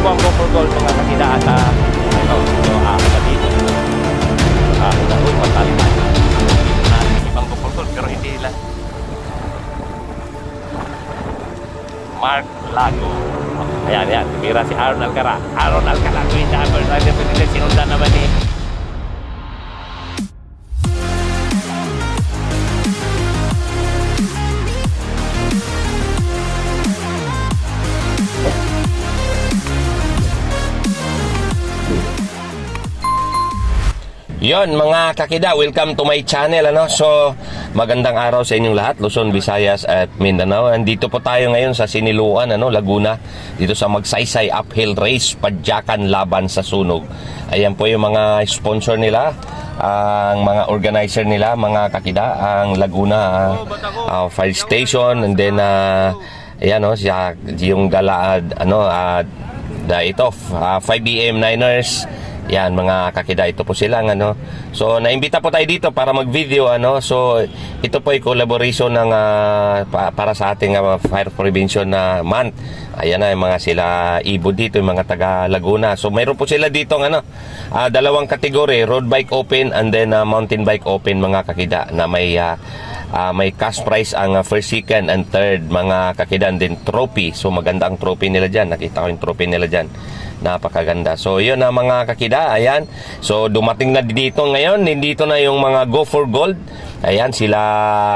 po ang Go for Gold mga kakida at ito, so dito. Uy, matali tayo. Ibang Go for Gold pero hindi nila. Mark Lago. Ayan, ayan. Tumira si Aaron Alcara. Aaron Alcara. Twin Diamond. Sinundan naman ni Yon mga kakida, welcome to my channel So, magandang araw sa inyong lahat, Luzon, Visayas at Mindanao. Andito po tayo ngayon sa Siniluan, Laguna, dito sa Magsaysay Uphill Race, Padyakan Laban sa Sunog. Ayan po yung mga sponsor nila, ang mga organizer nila, mga kakida, ang Laguna Fire Station, and then ayan yung gala ito 5 AM Niners. Yan mga kakida, ito po silang So naimbita po tayo dito para mag-video So ito po ay collaboration ng para sa ating fire prevention na month. Ayan na yung mga sila Ibo dito, yung mga taga Laguna. So mayroon po sila dito dalawang kategory, road bike open and then mountain bike open mga kakida, na may cash prize ang first, second and third mga kakida, and then trophy. So maganda ang trophy nila dyan. Nakita ko yung trophy nila dyan, napakaganda. So yun na mga kakida, ayan. So dumating na dito ngayon, dito na yung mga Go for Gold. Ayan, sila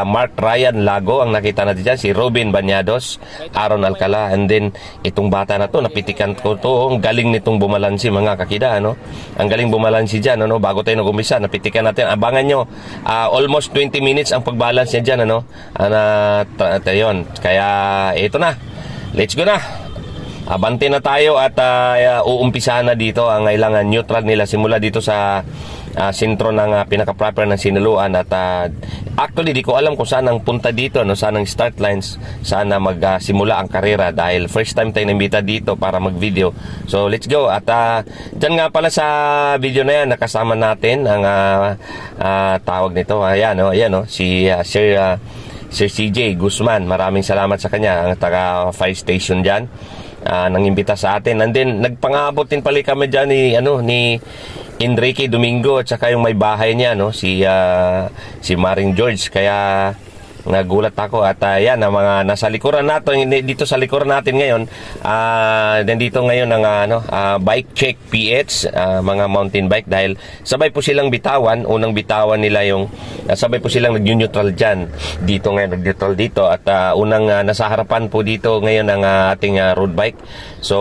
Mark Ryan Lago ang nakita natin dyan, si Robin Banyados, Aaron Alcala, and then itong bata na to, napitikan ko to, ang galing nitong bumalansi mga kakida, ang galing bumalansi dyan, bago tayo nag-umpisa, napitikan natin, abangan nyo, almost 20 minutes ang pagbalance niya dyan, yun, kaya ito na, let's go na. Abante na tayo at uumpisahan na dito ang kailangan neutral nila simula dito sa sentro ng pinaka-proper ng Siniluan at actually di ko alam kung saan ang punta dito, saan ang start lines, saan na magsimula ang karera dahil first time tayo nambita dito para mag-video. So let's go at dyan nga pala sa video na yan nakasama natin ang tawag nito, ayan si Sir CJ Guzman. Maraming salamat sa kanya, ang taga fire station dyan. Nangimbita sa atin, and then nagpangabot din pala kami dyan ni Enrique Domingo at saka yung may bahay niya si Maring George, kaya nagulat ako at yan ang mga nasa likuran natin dito sa likuran natin ngayon. Nandito ngayon ang bike check PH, mga mountain bike, dahil sabay po silang bitawan, unang bitawan nila yung sabay po silang nag-neutral dyan dito ngayon, nag-neutral dito at unang nasa harapan po dito ngayon ang ating road bike. So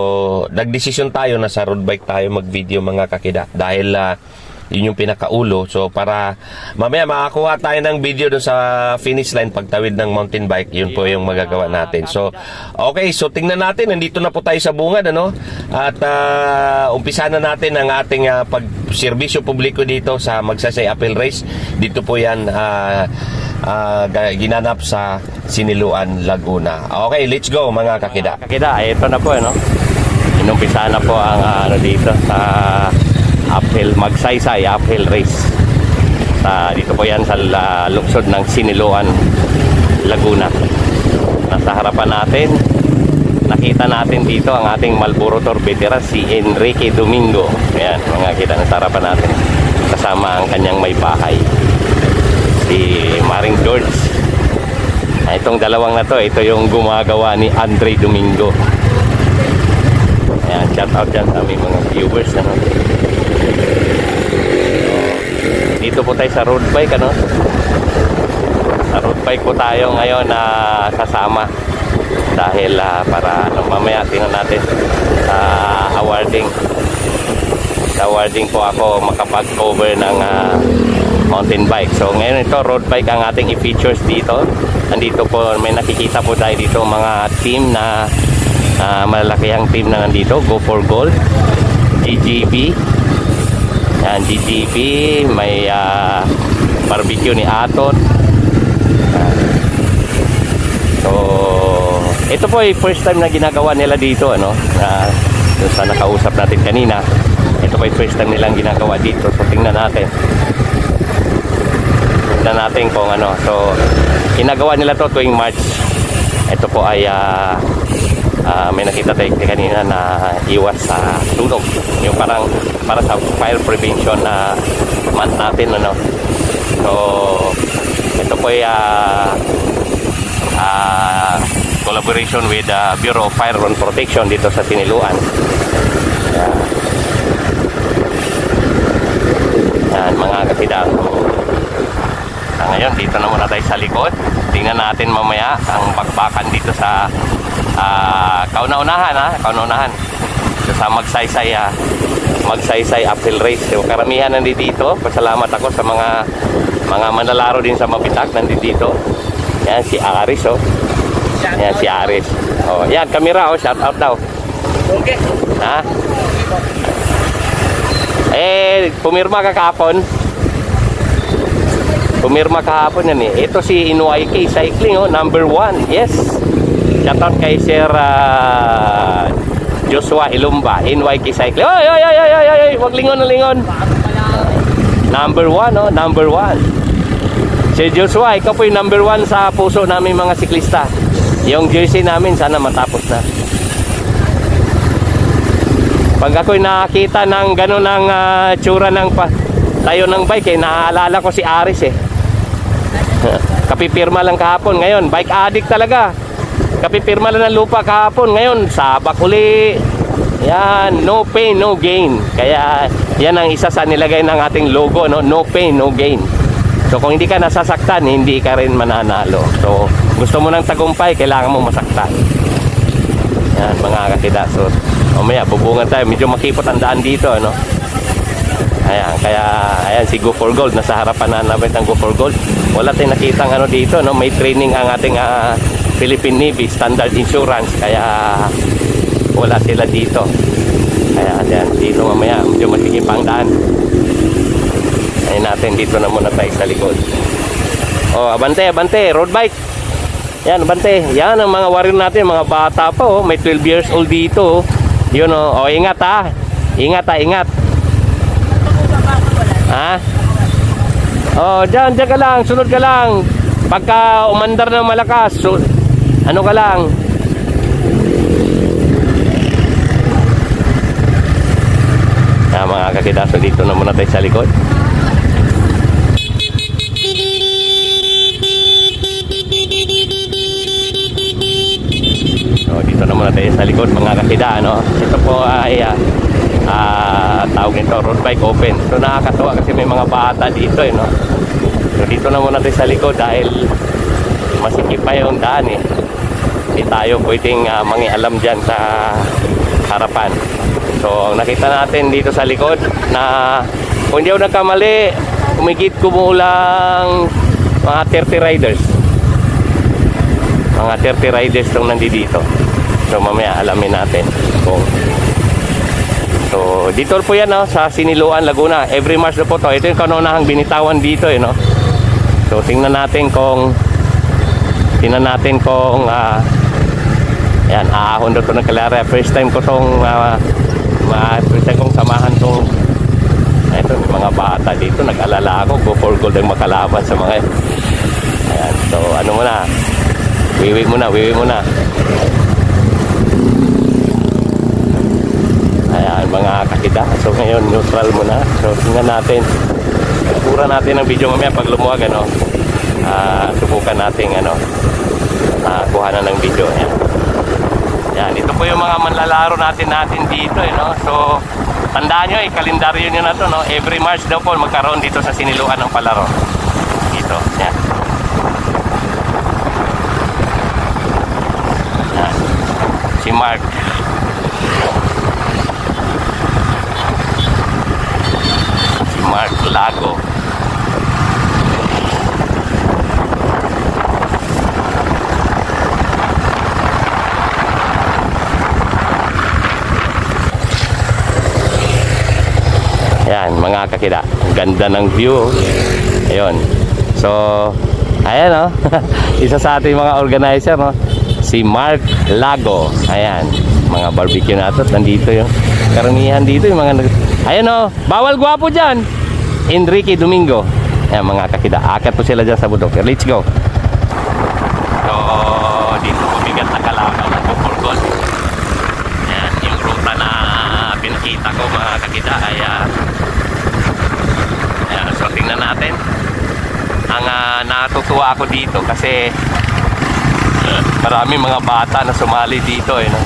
nagdesisyon tayo na sa road bike tayo mag-video mga kakida dahil yun yung pinakaulo. So para mamaya makakuha tayo ng video doon sa finish line pagtawid ng mountain bike, yun po yung magagawa natin. So okay, so tingnan natin, nandito na po tayo sa bungad at umpisa na natin ang ating pagserbisyo publiko dito sa Magsaysay Uphill Race. Dito po yan ginanap sa Siniluan, Laguna. Okay, let's go mga kakida. Kakida, ito na po inumpisa na po ang dito sa Uphill, Magsaysay Uphill Race. Dito po yan sa lungsod ng Siniluan, Laguna. Nasa harapan natin, nakita natin dito ang ating Malborotor veteran si Enrique Domingo. Ayan, mga kita nasa harapan natin. Kasama ang kanyang may bahay, si Maring George. Itong dalawang na to, ito yung gumagawa ni Andre Domingo. Ayan, shout out dyan sa aming mga viewers. Dito po tayo sa road bike sa road bike po tayo ngayon na sasama dahil para mamaya tingnan natin sa awarding po ako makapag-cover ng mountain bike. So ngayon ito road bike ang ating i-features dito. Nandito po may nakikita po tayo dito mga team na malalakihang team na nandito, Go for Gold, GGB. Yan, GGB, may barbecue ni Atot. So, ito po ay first time na ginagawa nila dito, sa nakausap natin kanina. Ito po ay first time nilang ginagawa dito. So, tingnan natin. Tingnan natin kung So, ginagawa nila to tuwing March. Ito po ay may nakita tayo kanina na iwas sa sunog, yung parang para sa fire prevention na month natin, ano. So ito po ay collaboration with Bureau of Fire and Protection dito sa Siniluan. Yan mga kasida. Ngayon dito na muna tayo sa likod. Tingnan natin mamaya ang bakbakan dito sa kauna-unahan sa Magsaysay Uphill Race. So, karamihan nandito. Pasalamat ako sa mga manlalaro din sa Mabitak nandito. Yan si Aris, oh. Yan si Aris. Oh, yan kamera, oh, shout out daw. Okay. Ha? Pumirma ka kahapon. Pumirma kahapon yan eh. Ito si NYK Cycling, oh, number 1. Yes. Shout out kay Sir Joshua Ilumba, NYK Cycling. Oy, wag lingon na lingon. Number 1, oh, number 1. Si Joshua, ikaw po yung number 1 sa puso namin mga siklista. Yung jersey namin sana matapos na. Pag ako'y nakakita ng gano'n ng tsura ng tayo ng bike, naaalala ko si Aris eh. Kapipirma lang kahapon. Ngayon, bike addict talaga. Kapipirma lang ng lupa kahapon. Ngayon, sabak uli. Yan, no pain, no gain. Kaya, yan ang isa sa nilagay ng ating logo, no? No pain, no gain. So, kung hindi ka nasasaktan, hindi ka rin mananalo. So, gusto mo ng tagumpay, kailangan mo masaktan. Yan, mga kakida. So, mamaya, bubungan tayo. Medyo makipot ang daan dito, ano? Ayan, kaya, ayan, si Go for Gold. Nasa harapan na namin ng Go for Gold. Wala tayong nakitang ano dito, no? May training ang ating Philippine Navy, Standard Insurance. Kaya, wala sila dito. Kaya, ayan, dito mamaya, medyo masigip ang daan. Ayan natin, dito na muna tayo sa likod. Oh, abante, road bike. Yan, abante. Yan ang mga warrior natin, mga bata pa, oh. May 12 years old dito, oh. Yun, oh. Oh, ingat, ha. Ingat, ha, ingat. Ha? Oh, dyan ka lang, sunod ka lang. Pagka umandar ng malakas, ano ka lang. Yan, mga kakidaso, dito na muna tayo sa likod. Dito na muna tayo sa likod mga kakida, no? Ito po ay tawag nito road bike open. So nakakatuwa kasi may mga bata dito, no? So dito na muna tayo sa likod dahil masikip pa yung daan eh. Hindi tayo pwedeng mangialam dyan sa harapan. So nakita natin dito sa likod na kung hindi ako nagkamali, kumigit kumulang mga 30 riders. Mga 30 riders itong nandito. So mamaya alamin natin kung so dito po yan, no, sa Siniluan, Laguna. Every March na po to. Ito yung kanunahang binitawan dito, no. So tingnan natin kung ayan, aahon doon ng Kalara. First time ko tong first time kong samahan tong ito, mga bata dito. Nag-alala ako, Go for Gold ang makalaban sa mga ayan. So ano muna, wiwi muna. Ayan, mga kakida. So ngayon, neutral muna. So tingnan natin. Pura natin ang video mamaya pag lumuwag, ano. Subukan natin, ano, kuha na ng video. Ayan. Yan, ito po yung mga manlalaro natin dito, no? So tandaan nyo, kalendaryo nyo na to, no? Every March daw po magkaroon dito sa Siniluan ng palaro. Dito, yan. Yan. Si Mark. Mark Lago. Ayan, mga kakida. Ganda ng view. Ayun. So, ayan, no? Isa sa ating mga organizer, no? Si Mark Lago. Ayan. Mga barbecue natin. Nandito yung karamihan dito. Yung mga ayan, no? Bawal gwapo dyan. Enrique Domingo. Ayan, mga kakida. Akat po sila dyan sa bundok. Let's go. So, dito po bigat na kalaban ng Go for Gold. kakita ay so tingnan natin. Ang natutuwa ako dito kasi marami mga bata na sumali dito no?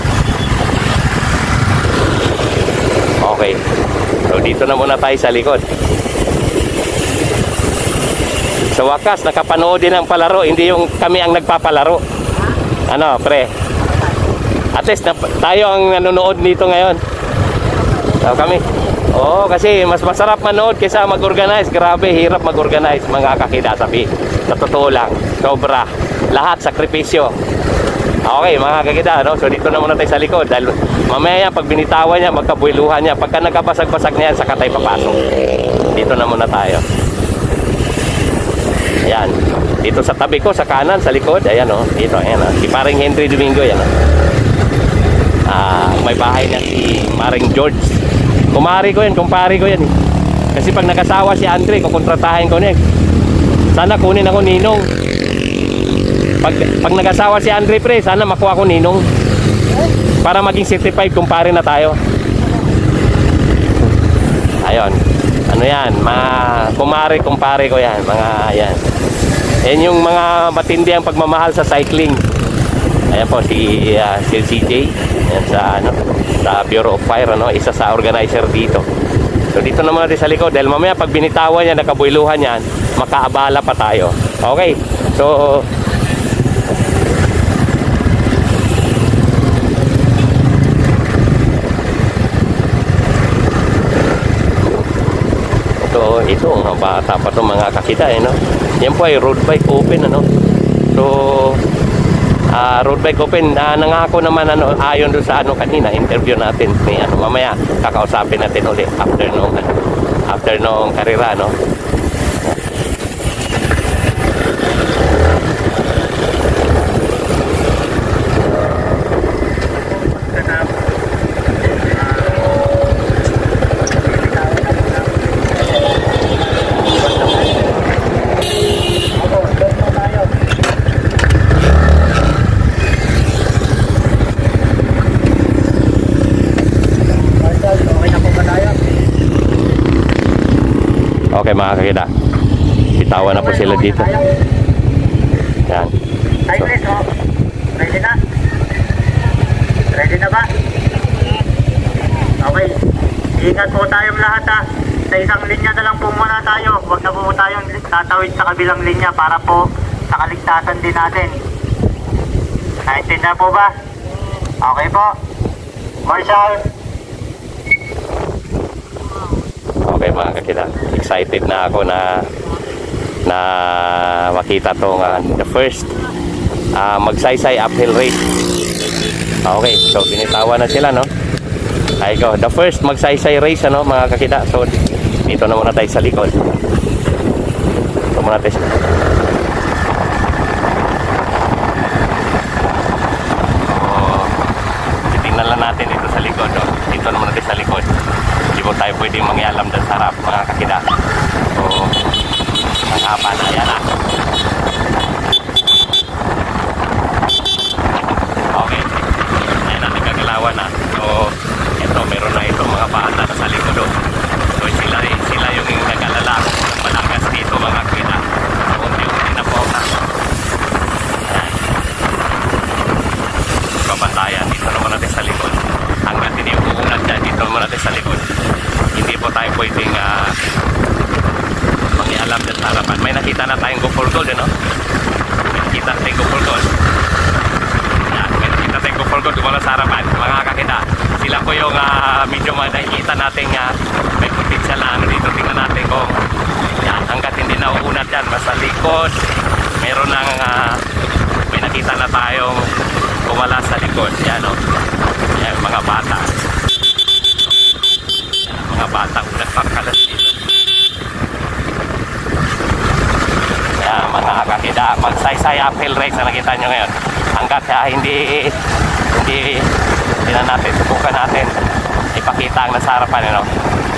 Okay, so dito na muna tayo sa likod. Sa wakas nakapanood din ang palaro, hindi yung kami ang nagpapalaro. Ano pre, at least tayo ang nanonood dito ngayon. So kami, kasi mas masarap manood kaysa mag-organize. Grabe, hirap mag-organize mga kakida, sabi. Sa totoo lang, sobra. Lahat sakripisyo. Okay mga kakida, no? So dito na muna tayo sa likod. Dahil mamaya pag binitawan niya, magkabuiluhan niya. Pagka nagkabasag-basag niya, saka tayo papasok. Dito na muna tayo. Ayan. Dito sa tabi ko, sa kanan, sa likod. Ayan dito, ayan si Paring Henry Domingo, yan may bahay na si Maring George. Kumari ko yan, kumpari ko yan Kasi pag nag-asawa si Andre, kukontratahin ko niya. Sana kunin ako ninong. Pag nag-asawa si Andre pre, sana makuha ko ninong. Para maging certified kumpare na tayo. Ayun. Ano yan, mga kumpare ko yan, mga yan. Yan yung mga matindi ang pagmamahal sa cycling. Ayan po si CJ. Ayan sa Bureau of Fire, isa sa organizer dito. So dito naman natin sa likod dahil mamaya pag binitawan niya, nakabuiluhan yan, makaabala pa tayo. Okay. So ito mga bata pa to mga kakita yan po ay road bike open so road bike open nangako naman ayon doon sa kanina interview natin ni mamaya kakausapin natin ulit after nung karera Okay mga kakita, bitawan na po sila dito. Yan. So, ready na? Ready na ba? Okay. Ingat po tayong lahat Sa isang linya na lang po muna tayo. Huwag na po tayong tatawid sa kabilang linya para po sa kaligtasan din natin. Naintindihan po ba? Okay po. Marshal. Okay mga kakita, excited na ako na makita tong the first magsaysay uphill race. Okay, so binitawan na sila Ay go, the first magsaysay race mga kakita. So dito na muna tayo sa likod. Dito muna tayo titingnan lang natin dito sa likod Dito na muna tayo sa likod. Hindi po tayo pwede mangyalam doon sa harap mga kakida. So ang haba na yan Okay, ayan natin kagalawan So ito, meron na itong mga bata na sa likod So sila yung nag-alala ng malagas dito mga kakida. So unti-unti na po Ayan, babantayan. Dito naman natin sa likod. Hanggang din yung uunat dyan, dito naman natin sa likod. Hindi po tayo pwedeng mangialam dyan sa harapan. May nakita na tayong go for gold May nakita na tayong go for gold. May nakita na tayong go for gold Kumala sa harapan, mga kakita. Sila po yung medyo nakikita natin may potential na dito. Tingnan natin kung hanggat hindi na uunat dyan, basta likod meron ng may nakita na tayong kumala sa likod. Yan mga bata. Mga bata nagpakalas dito. Yan mga kakida, magsaysay uphill race na nakita nyo ngayon. Hanggat hindi na natin, subukan natin ipakita ang nasa harapan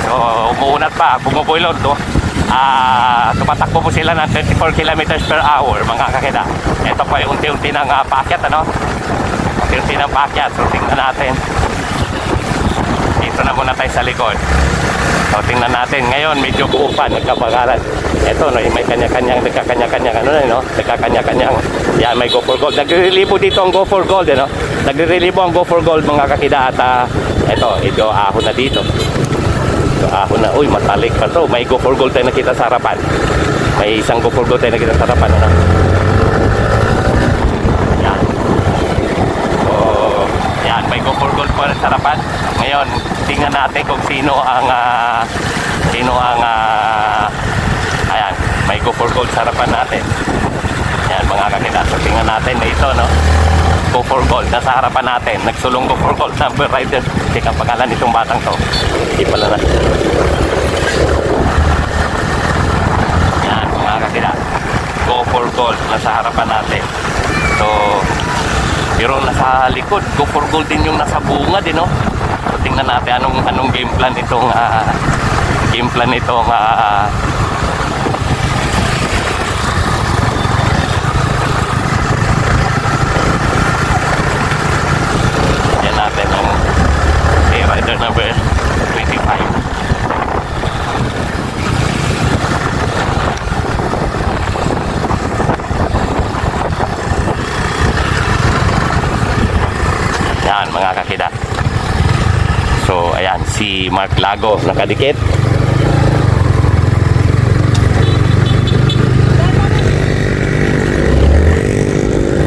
So umuunat pa, bumubuilod tumatakbo po sila ng 34 kilometers per hour mga kakida. Ito po ay unti-unti ng paakyat unti-unti ng paakyat. So tingnan natin dito dito na muna tayo sa likod. So, tingnan natin. Ngayon, medyo buo pa, nagkabagalan. Ito, no, may kanya-kanyang, nagkakanya-kanyang, ano na, no? Nagkakanya-kanyang. Yan, may go for gold. Nagre-relibo dito ang go for gold, no? Nagre-relibo ang go for gold, mga kakida. At, ito, ahon na dito. Ito, ahon na. Uy, matalik pa to. May go for gold tayo nakita sa harapan. May isang go for gold tayo nakita sa harapan, ano? Yan. So, yan, may go for gold pa rin sa harapan. Ngayon, tingnan natin kung sino ang ayan, may go for gold sa harapan natin. Yan, mga kakita. So, tingnan natin na ito, no? Go for gold, nasa harapan natin. Nagsulong go for gold number rider. Check ang pangalan nitong batang to. Hindi pala na. Yan, mga kakita. Go for gold, nasa harapan natin. So, pero nasa likod, go for gold din yung nasa bunga din, no? So, tingnan natin anong game plan itong yan natin ang rider number 25. Yan, mga kakida. So, ayan, si Mark Lago nakadikit.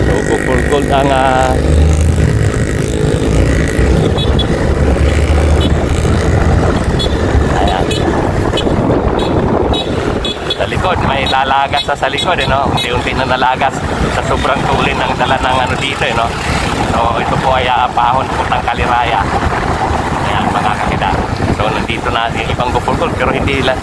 So, go for gold ang ayan. Sa likod, may lalagas sa likod, no? Unti-unti na nalagas sa sobrang tulin ng dala ng ano dito, no? So, ito po ay pahon putang kaliraya. Ayan, mga kakida. So, nandito na yung ibang go for gold, pero hindi lang.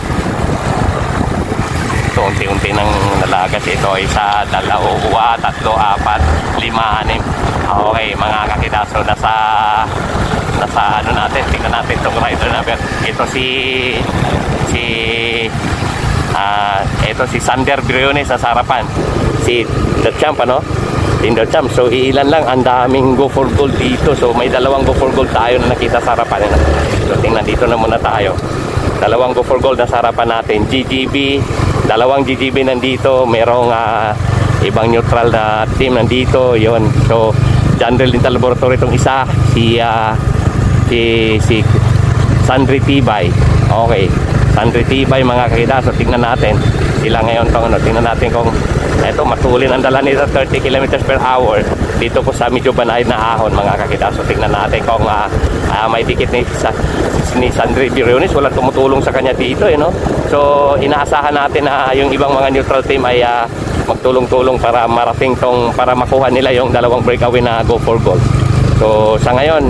So, unti-unti nang nalagas. Ito ay isa, dalawa, tatlo, apat, lima, anim. Okay, mga kakida. So, nasa ano natin, tingnan natin itong rider number. Ito si Sander Briones sa harapan. Si The Champ, ano? Tinder Champ. So, ilan lang, ang daming go for gold dito. So, may dalawang go for gold tayo na nakita sa harapan. So, tingnan dito na muna tayo. Dalawang go for gold na sa harapan natin. GGB, dalawang GGB nandito. Merong ibang neutral na team nandito. Yun. So, General Dental Laboratory itong isa. Si Sandri Tibay. Okay. Sandri Tibay, mga kakida. So, tingnan natin. Sila ngayon tong tingnan natin kung ito matulin ang dala nito 30 km per hour dito po sa medyo banayad na ahon, mga kakita. So tingnan natin kung may dikit ni Sandri Briones, wala tumutulong sa kanya dito, no? So inaasahan natin na yung ibang mga neutral team ay magtulong-tulong para marating para makuha nila yung dalawang breakaway na go for gold. So sa ngayon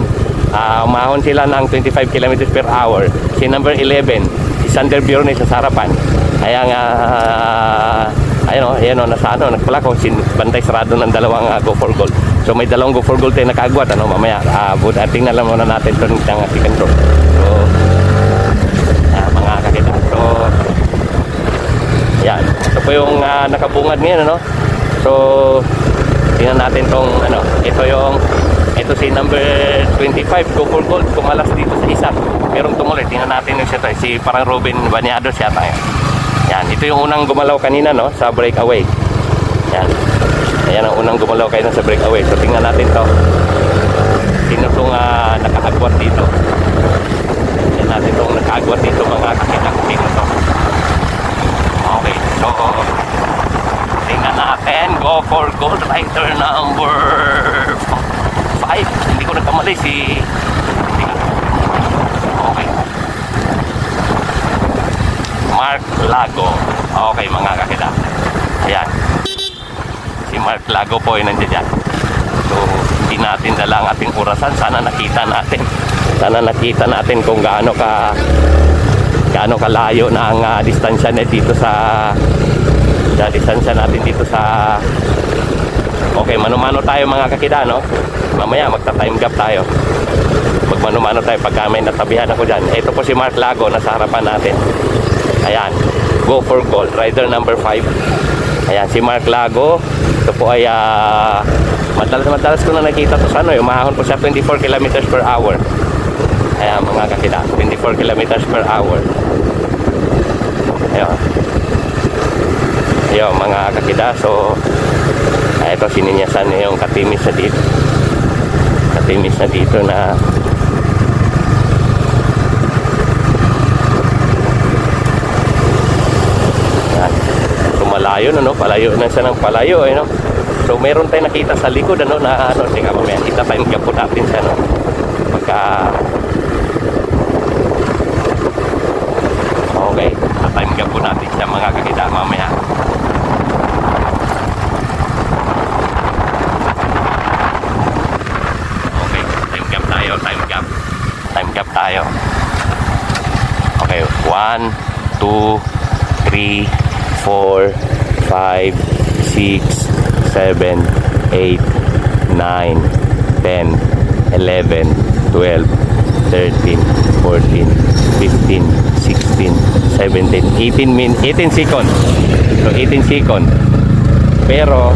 umahon sila ng 25 km per hour. Si number 11, si Sandri Briones sa harapan. Ayan nasa nagpala ko bantay sarado ng dalawang go for gold. So may dalawang go for gold tayo nakagwat, mamaya tingnan lang muna natin ito ng second row. So mga kakita. So yan, ito po yung nakabungad ngayon, So tingnan natin tong ito si number 25 go for gold, kumalas dito sa isa, merong tumuloy. Tingnan natin yung si parang Robin Banyado siya tayo. Yan, ito yung unang gumalaw kanina, sa breakaway. Yan. Ayan ang unang gumalaw kayo sa breakaway. So tingnan natin to. Sino itong nakaagwat dito? Tingnan natin itong nakaagwat dito, mga kakita ko sino to. Okay, so tingnan natin. Go for gold rider number 5. Hindi ko nagkamali okay. Mark Lago. Okay, mga kakita. Ayan. Si Mark Lago po ay nandiyan dyan. So, hindi natin dala ang ating orasan. Sana nakita natin kung gaano kalayo na ang distansya na dito distansya natin dito sa okay, mano-mano tayo, mga kakita, mamaya magta-time gap tayo. Magmano-mano tayo pagka may natabihan ako dyan. Ito po si Mark Lago, nasa harapan natin. Ayan, go for gold, rider number 5. Ayan, si Mark Lago. Ito po ay madalas ko na nakita to sa umahon po siya 24 km per hour. Ayan, mga mga kakida. 24 kilometers per hour. Ayun. Ayun, mga kakida. So, ito sininyasan na yung katimis na dito. Katimis na dito na yan. So, malayo na, no? Palayo na siya ng palayo, no? So, meron tayong nakita sa likod, ano, na, ano, tingnan mo, kita tayong kapot natin siya, no? Pagka, okay, time kapot natin siya, mga kakita, mamaya. Okay, time gap tayo, time gap. Time gap tayo. Okay, 1, 2, 3, 4, 5, 6, 7, 8, 9, 10, 11, 12, 13, 14, 15, 16, 17, 18 seconds. So 18 seconds. Pero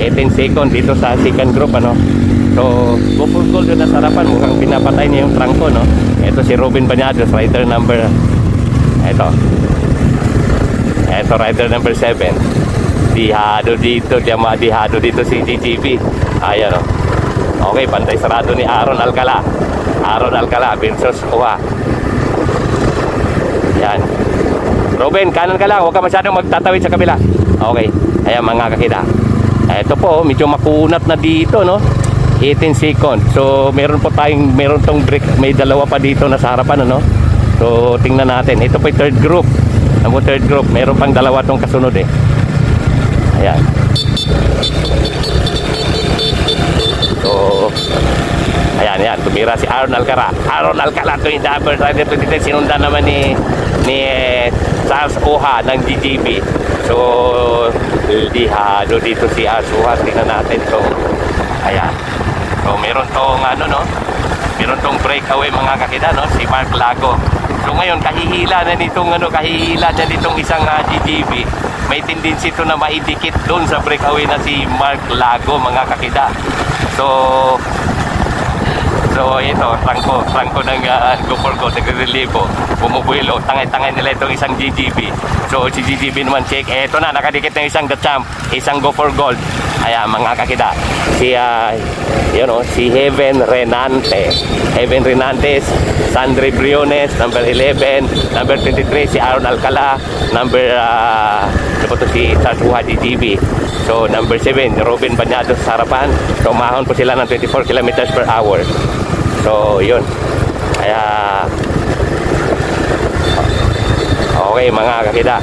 18 seconds dito sa second group, ano. So go for gold doon sa harapan, mukhang pinapatay niya yung trangko, no. Ito si Robin Bañados, rider number, ito rider number 7. Dihado dito, dihado dito si GGB. Ayan, o. Okay, pantay sarado ni Aaron Alcala. Aaron Alcala versus Oha. Yan. Robin, kanan ka lang. Huwag ka masyadong magtatawid sa kabila. Okay. Ayan, mga kakita. Ito po, medyo makunat na dito, no? 18 seconds. So, meron tong break. May dalawa pa dito na sa harapan, ano? So, tingnan natin. Ito po yung third group. Ang third group, meron pang dalawa tong kasunod, eh. Ayan. So, ayan, tumira si Aaron Alcala. Aaron Alcala, ito yung number rider 23. Sinundan naman ni Charles Oha ng GGB. So, dihado dito si Charles Oha. Tingnan natin. So, ayan. So, meron tong, meron tong breakaway, mga kakida, no? Si Mark Lago. So, ngayon, kahihila na nitong isang GGB. May tendency ito na maidikit doon sa breakaway na si Mark Lago, mga kakida. So ito, trangko ng Go for Gold, nagre-relivo, bumubuelo, tangay-tangay nila itong isang GGB. So si GGB naman check, eto na, nakadikit ng isang The Champ, isang Go for Gold. Ayan, mga kakida, si Heaven Renante, Sandre Briones, number 11, number 23, si Aaron Alcala, number, si Charles GGB. So, number 7, Robin Bañados sa harapan. So, umahon po sila ng 24 kilometers per hour. So, yun. Kaya, okay, mga kakida.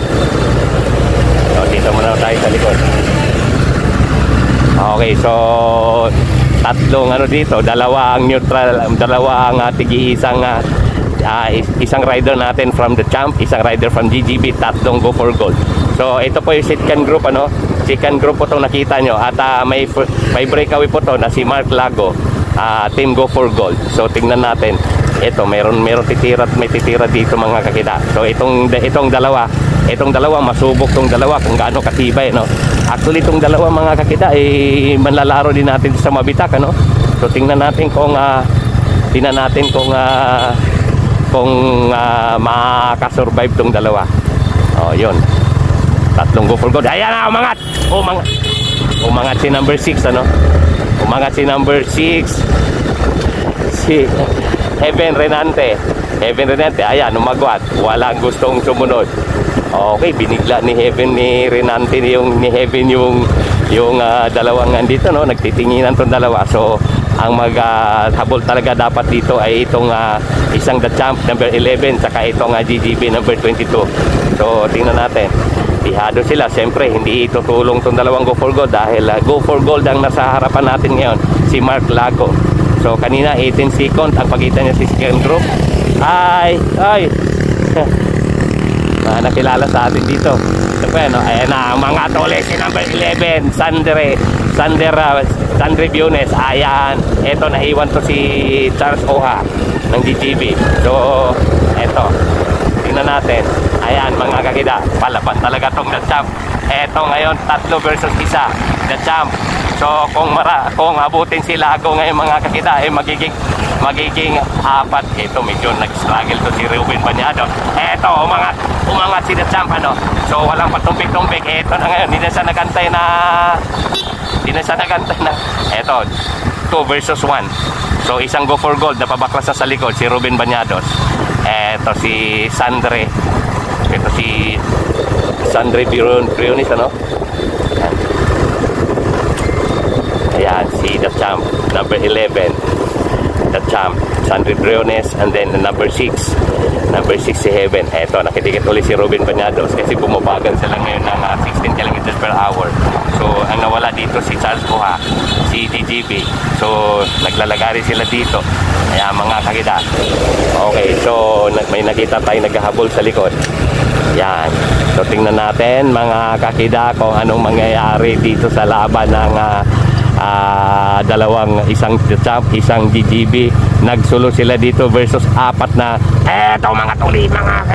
So, dito muna tayo sa likod. Okay, so, tatlong dito, dalawa ang neutral, dalawa ang isang rider natin from The Champ, isang rider from GGB, tatlong Go for Gold. So ito po yung second group, second group po itong nakita nyo, at may breakaway po to na si Mark Lago, team Go for Gold. So tingnan natin, ito meron titira at may titira dito, mga kakita. So itong dalawa masubok tong dalawa kung gaano katibay, no. Actually itong dalawa, mga kakita, manlalaro din natin sa mabitak, So tingnan natin kung makasurvive tong dalawa. Oh, yun. Tatlong Go for Gold. Ayan na, umangat. Umangat si number 6, Umangat si number 6. Si Heaven Renante. Ayan, umagwat. Walang gustong sumunod. Okay, binigla ni Renante yung dalawang andito, nagtitinginan tong dalawa. So ang maghabol talaga dapat dito ay itong isang The Champ number 11 saka itong GGB number 22. So tingnan natin, ihado sila. Siyempre hindi itutulong itong dalawang Go for Gold dahil Go for Gold ang nasa harapan natin ngayon, si Mark Lago. So kanina 18 seconds ang pagitan niya sa second group. Ay nakilala sa atin dito. Ayan na, mga tole, si number 11 Sandre Briones. Ayan, eto, naiwan to si Charles Oha ng GGB. So eto, tingnan natin. Ayan, mga kakida, palaban talaga tong The Champ. Eto ngayon, 3 versus 1, The Champ. So kung abutin si Lago ngayon, mga kakida, magiging magiging 4. Ito, medyo nag-struggle to si Ruben Bañados. Ito, umangat si The Champ, ano. So, walang patumpik-tumpik. Ito na ngayon, hindi na siya nagantay na... Ito, 2 versus 1. So, isang go for gold na pabaklas na sa likod, si Ruben Bañados. Ito, si Sandre. Ito, si Sandre Briones, ano. Ayan, si The Champ, number 11. The Champ, Sandre Briones, and then number 6 si Heaven. Eto, nakidikit ulit si Ruben Bañados kasi bumabagal sila ngayon ng 16 kilometers per hour. So, ang nawala dito si Charles Buha, si DGB. So, naglalagari sila dito. Ayan, mga kakida. Okay, so, may nakita tayo naghahabol sa likod. Yan. So, tingnan natin, mga kakida, kung anong mangyayari dito sa laban ng isang Champ, isang GGB. Nagsulo sila dito versus 4 na eto mga tuli, mga